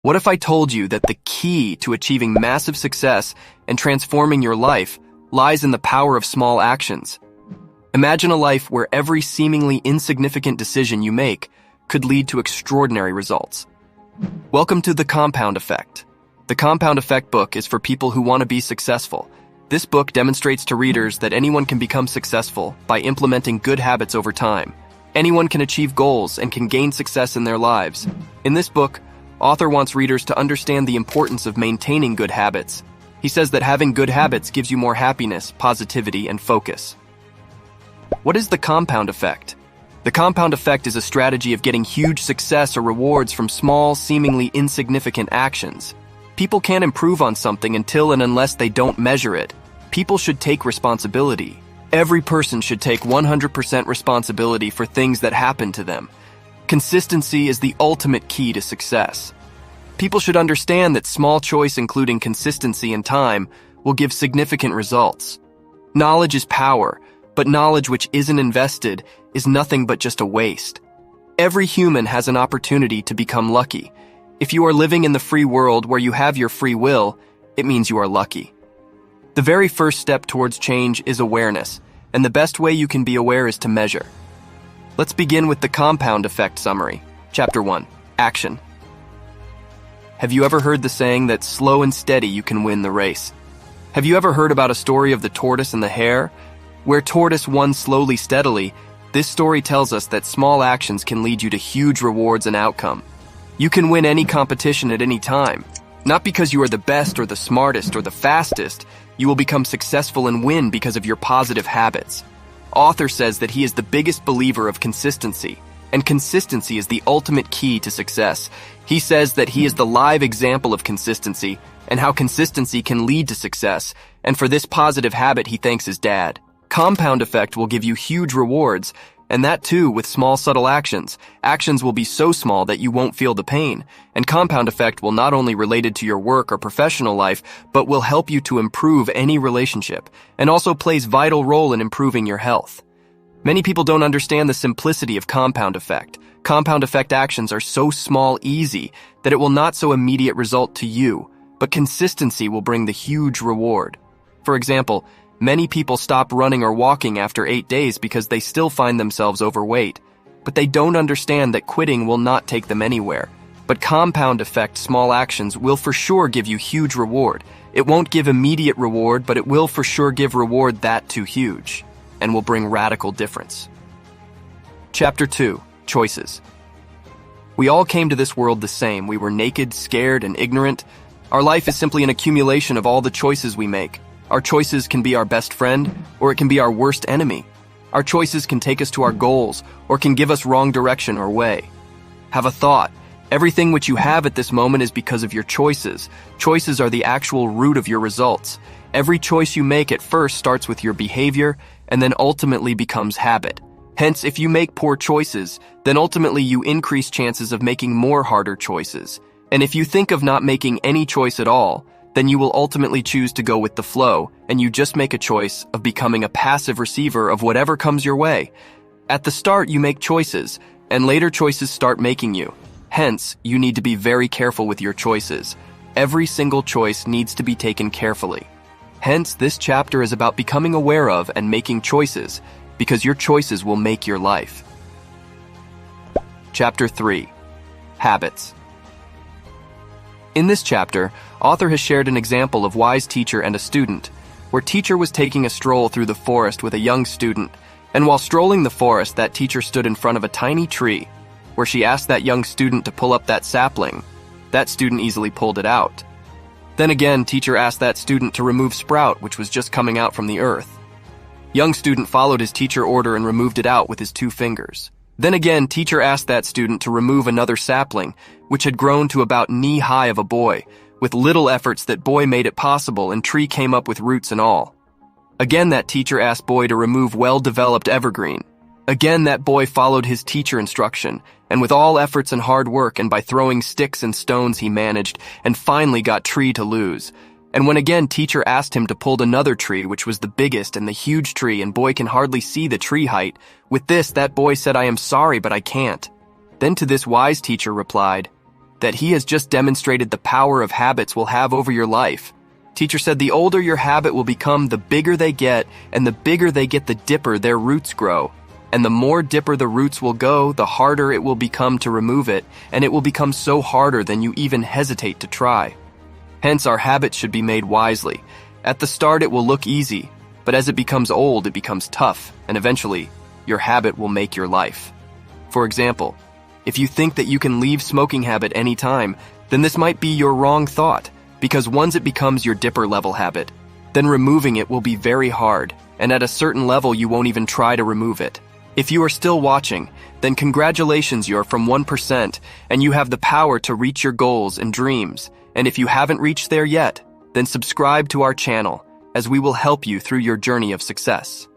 What if I told you that the key to achieving massive success and transforming your life lies in the power of small actions? Imagine a life where every seemingly insignificant decision you make could lead to extraordinary results. Welcome to The Compound Effect. The Compound Effect book is for people who want to be successful. This book demonstrates to readers that anyone can become successful by implementing good habits over time. Anyone can achieve goals and can gain success in their lives. In this book, author wants readers to understand the importance of maintaining good habits. He says that having good habits gives you more happiness, positivity, and focus. What is the compound effect? The compound effect is a strategy of getting huge success or rewards from small, seemingly insignificant actions. People can't improve on something until and unless they don't measure it. People should take responsibility. Every person should take 100% responsibility for things that happen to them. Consistency is the ultimate key to success. People should understand that small choice including consistency and time will give significant results. Knowledge is power, but knowledge which isn't invested is nothing but just a waste. Every human has an opportunity to become lucky. If you are living in the free world where you have your free will, it means you are lucky. The very first step towards change is awareness, and the best way you can be aware is to measure. Let's begin with the compound effect summary. Chapter 1. Action. Have you ever heard the saying that slow and steady you can win the race? Have you ever heard about a story of the tortoise and the hare? Where tortoise won slowly, steadily, this story tells us that small actions can lead you to huge rewards and outcome. You can win any competition at any time. Not because you are the best or the smartest or the fastest, you will become successful and win because of your positive habits. Author says that he is the biggest believer of consistency, and consistency is the ultimate key to success. He says that he is the live example of consistency and how consistency can lead to success, and for this positive habit he thanks his dad. Compound effect will give you huge rewards, and that too with small subtle actions. Actions will be so small that you won't feel the pain, and compound effect will not only related to your work or professional life, but will help you to improve any relationship, and also plays vital role in improving your health. Many people don't understand the simplicity of compound effect. Compound effect actions are so small, easy, that it will not so immediate result to you, but consistency will bring the huge reward. For example, many people stop running or walking after 8 days because they still find themselves overweight. But they don't understand that quitting will not take them anywhere. But compound effect small actions will for sure give you huge reward. It won't give immediate reward, but it will for sure give reward that too huge, and will bring radical difference. Chapter 2. Choices. We all came to this world the same. We were naked, scared, and ignorant. Our life is simply an accumulation of all the choices we make. Our choices can be our best friend, or it can be our worst enemy. Our choices can take us to our goals, or can give us wrong direction or way. Have a thought. Everything which you have at this moment is because of your choices. Choices are the actual root of your results. Every choice you make at first starts with your behavior, and then ultimately becomes habit. Hence, if you make poor choices, then ultimately you increase chances of making more harder choices. And if you think of not making any choice at all, then you will ultimately choose to go with the flow, and you just make a choice of becoming a passive receiver of whatever comes your way. At the start, you make choices, and later choices start making you. Hence, you need to be very careful with your choices. Every single choice needs to be taken carefully. Hence, this chapter is about becoming aware of and making choices, because your choices will make your life. Chapter 3. Habits. In this chapter, author has shared an example of wise teacher and a student, where teacher was taking a stroll through the forest with a young student, and while strolling the forest, that teacher stood in front of a tiny tree, where she asked that young student to pull up that sapling. That student easily pulled it out. Then again, teacher asked that student to remove sprout, which was just coming out from the earth. Young student followed his teacher order and removed it out with his 2 fingers. Then again, teacher asked that student to remove another sapling, which had grown to about knee-high of a boy. With little efforts, that boy made it possible, and tree came up with roots and all. Again, that teacher asked boy to remove well-developed evergreen. Again, that boy followed his teacher instruction, and with all efforts and hard work, and by throwing sticks and stones he managed, and finally got tree to lose. And when again teacher asked him to pull another tree, which was the biggest and the huge tree, and boy can hardly see the tree height. With this, that boy said, "I am sorry, but I can't." Then to this wise teacher replied, that he has just demonstrated the power of habits will have over your life. Teacher said the older your habit will become, the bigger they get, and the bigger they get, the dipper their roots grow. And the more dipper the roots will go, the harder it will become to remove it, and it will become so harder than you even hesitate to try. Hence, our habits should be made wisely. At the start, it will look easy, but as it becomes old, it becomes tough, and eventually, your habit will make your life. For example, if you think that you can leave smoking habit anytime, then this might be your wrong thought, because once it becomes your dipper level habit, then removing it will be very hard, and at a certain level you won't even try to remove it. If you are still watching, then congratulations, you're from 1%, and you have the power to reach your goals and dreams. And if you haven't reached there yet, then subscribe to our channel, as we will help you through your journey of success.